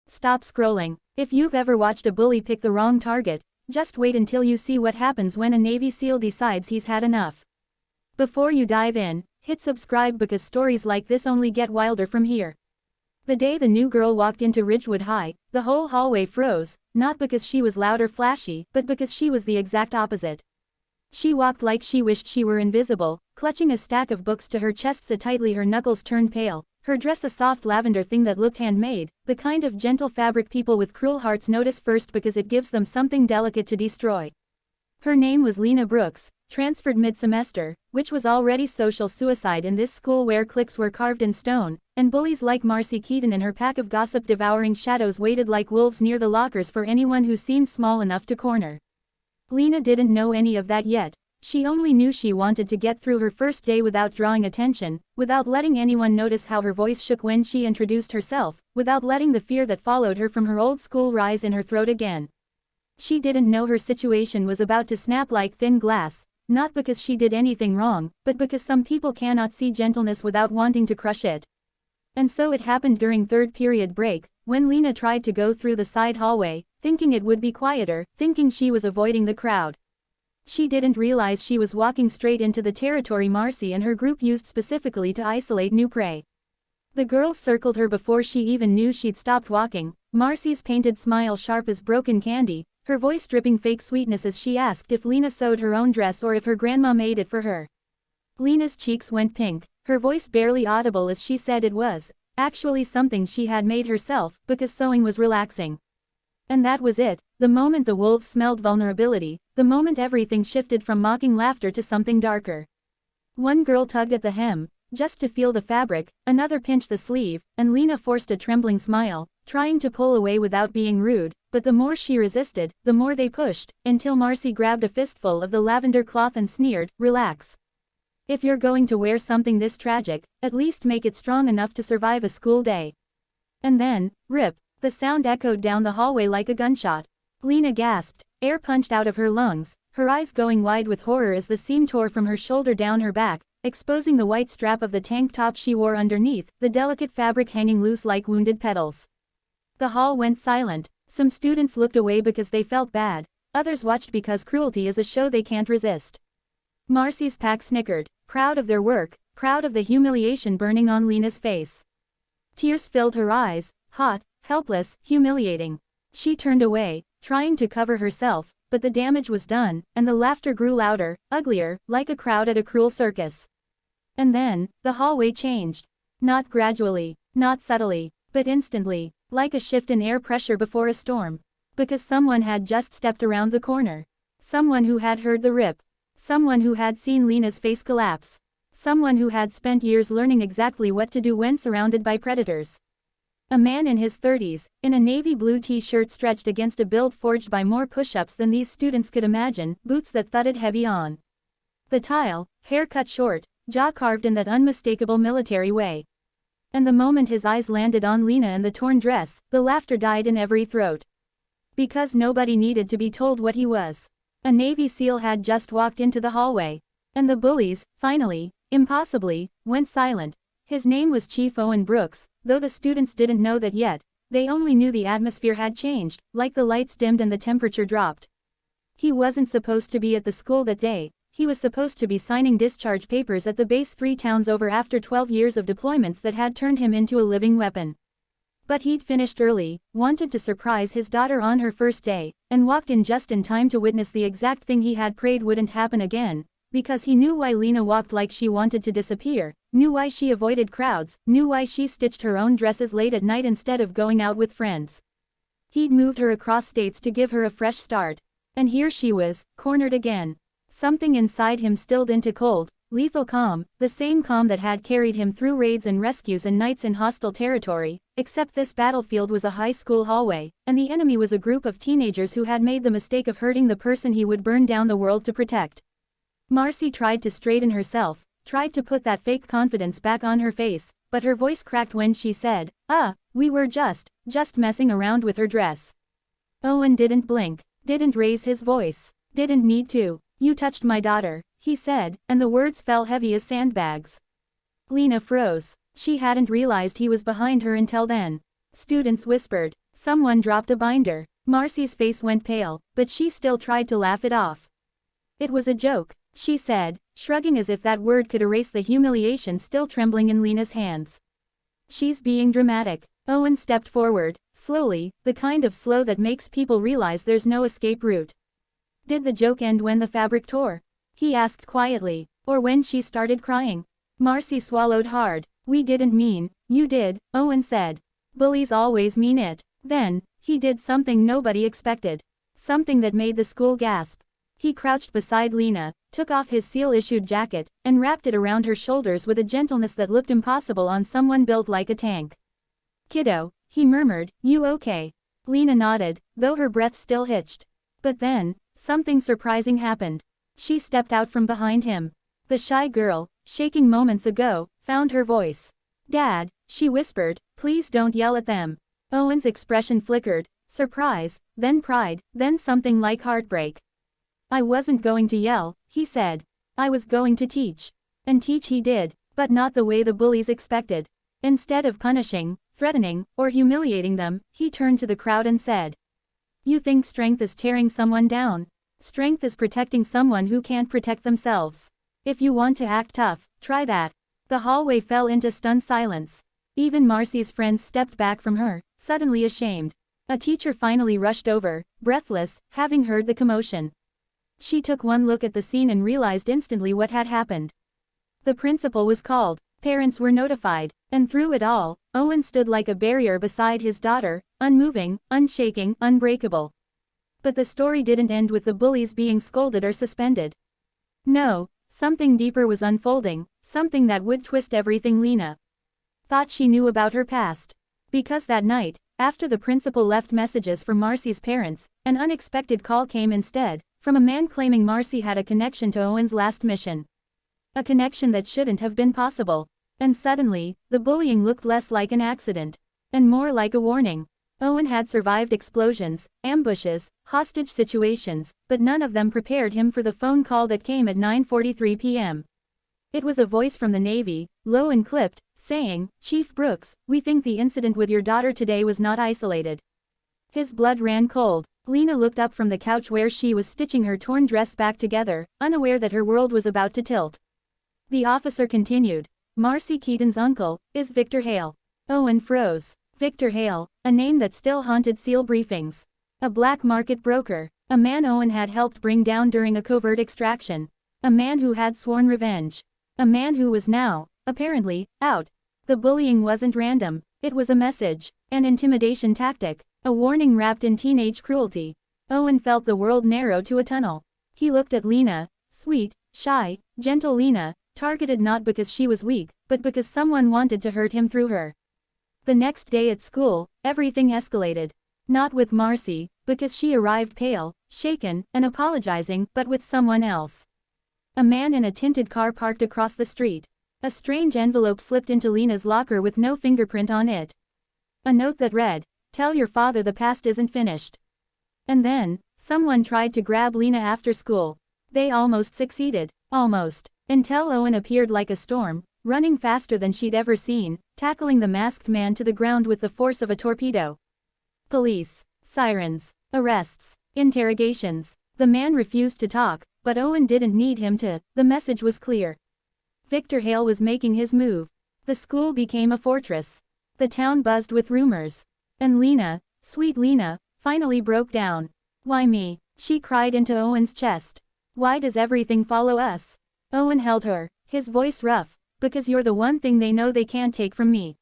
Stop scrolling. If you've ever watched a bully pick the wrong target, just wait until you see what happens when a Navy SEAL decides he's had enough. Before you dive in, hit subscribe because stories like this only get wilder from here. The day the new girl walked into Ridgewood High, the whole hallway froze, not because she was loud or flashy, but because she was the exact opposite. She walked like she wished she were invisible, clutching a stack of books to her chest so tightly her knuckles turned pale, her dress a soft lavender thing that looked handmade, the kind of gentle fabric people with cruel hearts notice first because it gives them something delicate to destroy. Her name was Lena Brooks, transferred mid-semester, which was already social suicide in this school where cliques were carved in stone, and bullies like Marcy Keaton and her pack of gossip-devouring shadows waited like wolves near the lockers for anyone who seemed small enough to corner. Lena didn't know any of that yet. She only knew she wanted to get through her first day without drawing attention, without letting anyone notice how her voice shook when she introduced herself, without letting the fear that followed her from her old school rise in her throat again. She didn't know her situation was about to snap like thin glass, not because she did anything wrong, but because some people cannot see gentleness without wanting to crush it. And so it happened during third period break, when Lena tried to go through the side hallway, thinking it would be quieter, thinking she was avoiding the crowd. She didn't realize she was walking straight into the territory Marcy and her group used specifically to isolate new prey. The girls circled her before she even knew she'd stopped walking, Marcy's painted smile sharp as broken candy, her voice dripping fake sweetness as she asked if Lena sewed her own dress or if her grandma made it for her. Lena's cheeks went pink, her voice barely audible as she said it was actually something she had made herself, because sewing was relaxing. And that was it, the moment the wolves smelled vulnerability, the moment everything shifted from mocking laughter to something darker. One girl tugged at the hem, just to feel the fabric, another pinched the sleeve, and Lena forced a trembling smile, trying to pull away without being rude, but the more she resisted, the more they pushed, until Marcy grabbed a fistful of the lavender cloth and sneered, "Relax. If you're going to wear something this tragic, at least make it strong enough to survive a school day." And then, rip, the sound echoed down the hallway like a gunshot. Lena gasped, air punched out of her lungs, her eyes going wide with horror as the seam tore from her shoulder down her back, exposing the white strap of the tank top she wore underneath, the delicate fabric hanging loose like wounded petals. The hall went silent. Some students looked away because they felt bad, others watched because cruelty is a show they can't resist. Marcy's pack snickered, proud of their work, proud of the humiliation burning on Lena's face. Tears filled her eyes, hot, helpless, humiliating. She turned away, trying to cover herself, but the damage was done, and the laughter grew louder, uglier, like a crowd at a cruel circus. And then, the hallway changed. Not gradually, not subtly, but instantly, like a shift in air pressure before a storm. Because someone had just stepped around the corner. Someone who had heard the rip. Someone who had seen Lena's face collapse. Someone who had spent years learning exactly what to do when surrounded by predators. A man in his 30s, in a navy blue t-shirt stretched against a build forged by more push-ups than these students could imagine, boots that thudded heavy on the tile, hair cut short, jaw carved in that unmistakable military way. And the moment his eyes landed on Lena and the torn dress, the laughter died in every throat. Because nobody needed to be told what he was. A Navy SEAL had just walked into the hallway. And the bullies, finally, impossibly, went silent. His name was Chief Owen Brooks, though the students didn't know that yet. They only knew the atmosphere had changed, like the lights dimmed and the temperature dropped. He wasn't supposed to be at the school that day. He was supposed to be signing discharge papers at the base 3 towns over after 12 years of deployments that had turned him into a living weapon. But he'd finished early, wanted to surprise his daughter on her first day, and walked in just in time to witness the exact thing he had prayed wouldn't happen again, because he knew why Lena walked like she wanted to disappear, knew why she avoided crowds, knew why she stitched her own dresses late at night instead of going out with friends. He'd moved her across states to give her a fresh start. And here she was, cornered again. Something inside him stilled into cold, lethal calm, the same calm that had carried him through raids and rescues and nights in hostile territory, except this battlefield was a high school hallway, and the enemy was a group of teenagers who had made the mistake of hurting the person he would burn down the world to protect. Marcy tried to straighten herself, tried to put that fake confidence back on her face, but her voice cracked when she said, we were just messing around with her dress." Owen didn't blink, didn't raise his voice, didn't need to. "You touched my daughter," he said, and the words fell heavy as sandbags. Lena froze. She hadn't realized he was behind her until then. Students whispered. Someone dropped a binder. Marcy's face went pale, but she still tried to laugh it off. It was a joke, she said, shrugging as if that word could erase the humiliation still trembling in Lena's hands. She's being dramatic. Owen stepped forward, slowly, the kind of slow that makes people realize there's no escape route. Did the joke end when the fabric tore? He asked quietly. Or when she started crying? Marcy swallowed hard. We didn't mean, you did, Owen said. Bullies always mean it. Then, he did something nobody expected. Something that made the school gasp. He crouched beside Lena, took off his seal-issued jacket, and wrapped it around her shoulders with a gentleness that looked impossible on someone built like a tank. Kiddo, he murmured, you okay? Lena nodded, though her breath still hitched. But then, something surprising happened. She stepped out from behind him. The shy girl, shaking moments ago, found her voice. Dad, she whispered, please don't yell at them. Owen's expression flickered, surprise, then pride, then something like heartbreak. I wasn't going to yell, he said. I was going to teach. And teach he did, but not the way the bullies expected. Instead of punishing, threatening, or humiliating them, he turned to the crowd and said. You think strength is tearing someone down? Strength is protecting someone who can't protect themselves. If you want to act tough, try that. The hallway fell into stunned silence. Even Marcy's friends stepped back from her, suddenly ashamed. A teacher finally rushed over, breathless, having heard the commotion. She took one look at the scene and realized instantly what had happened. The principal was called, parents were notified, and through it all, Owen stood like a barrier beside his daughter, unmoving, unshaking, unbreakable. But the story didn't end with the bullies being scolded or suspended. No, something deeper was unfolding, something that would twist everything Lena thought she knew about her past. Because that night, after the principal left messages for Marcy's parents, an unexpected call came instead, from a man claiming Marcy had a connection to Owen's last mission. A connection that shouldn't have been possible. And suddenly, the bullying looked less like an accident, and more like a warning. Owen had survived explosions, ambushes, hostage situations, but none of them prepared him for the phone call that came at 9:43 p.m. It was a voice from the Navy, low and clipped, saying, Chief Brooks, we think the incident with your daughter today was not isolated. His blood ran cold. Lena looked up from the couch where she was stitching her torn dress back together, unaware that her world was about to tilt. The officer continued. Marcy Keaton's uncle is Victor Hale. Owen froze. Victor Hale, a name that still haunted SEAL briefings. A black market broker. A man Owen had helped bring down during a covert extraction. A man who had sworn revenge. A man who was now, apparently, out. The bullying wasn't random. It was a message. An intimidation tactic. A warning wrapped in teenage cruelty. Owen felt the world narrow to a tunnel. He looked at Lena, sweet, shy, gentle Lena, targeted not because she was weak, but because someone wanted to hurt him through her. The next day at school, everything escalated. Not with Marcy, because she arrived pale, shaken, and apologizing, but with someone else. A man in a tinted car parked across the street. A strange envelope slipped into Lena's locker with no fingerprint on it. A note that read, Tell your father the past isn't finished. And then, someone tried to grab Lena after school. They almost succeeded. Almost. Until Owen appeared like a storm, running faster than she'd ever seen, tackling the masked man to the ground with the force of a torpedo. Police. Sirens. Arrests. Interrogations. The man refused to talk, but Owen didn't need him to. The message was clear. Victor Hale was making his move. The school became a fortress. The town buzzed with rumors. And Lena, sweet Lena, finally broke down. Why me? She cried into Owen's chest. Why does everything follow us? Owen held her, his voice rough. Because you're the one thing they know they can't take from me.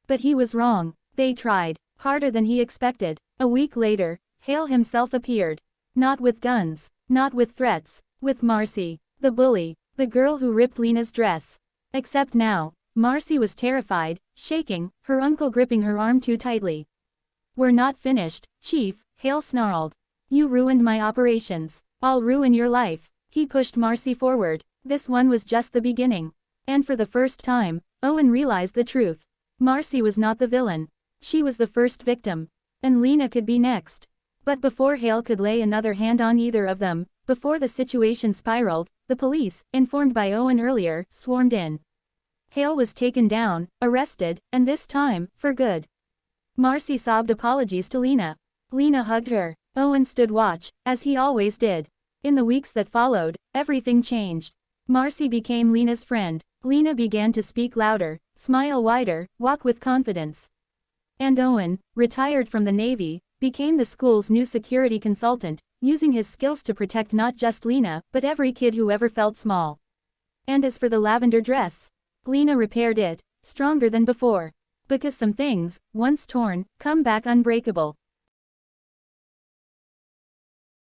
But he was wrong. They tried, harder than he expected. A week later, Hale himself appeared. Not with guns, not with threats, with Marcy, the bully, the girl who ripped Lena's dress. Except now, Marcy was terrified, shaking, her uncle gripping her arm too tightly. We're not finished, Chief, Hale snarled. You ruined my operations. I'll ruin your life. He pushed Marcy forward. This one was just the beginning. And for the first time, Owen realized the truth. Marcy was not the villain. She was the first victim. And Lena could be next. But before Hale could lay another hand on either of them, before the situation spiraled, the police, informed by Owen earlier, swarmed in. Hale was taken down, arrested, and this time, for good. Marcy sobbed apologies to Lena. Lena hugged her. Owen stood watch, as he always did. In the weeks that followed, everything changed. Marcy became Lena's friend. Lena began to speak louder, smile wider, walk with confidence. And Owen, retired from the Navy, became the school's new security consultant, using his skills to protect not just Lena, but every kid who ever felt small. And as for the lavender dress, Lena repaired it, stronger than before. Because some things, once torn, come back unbreakable.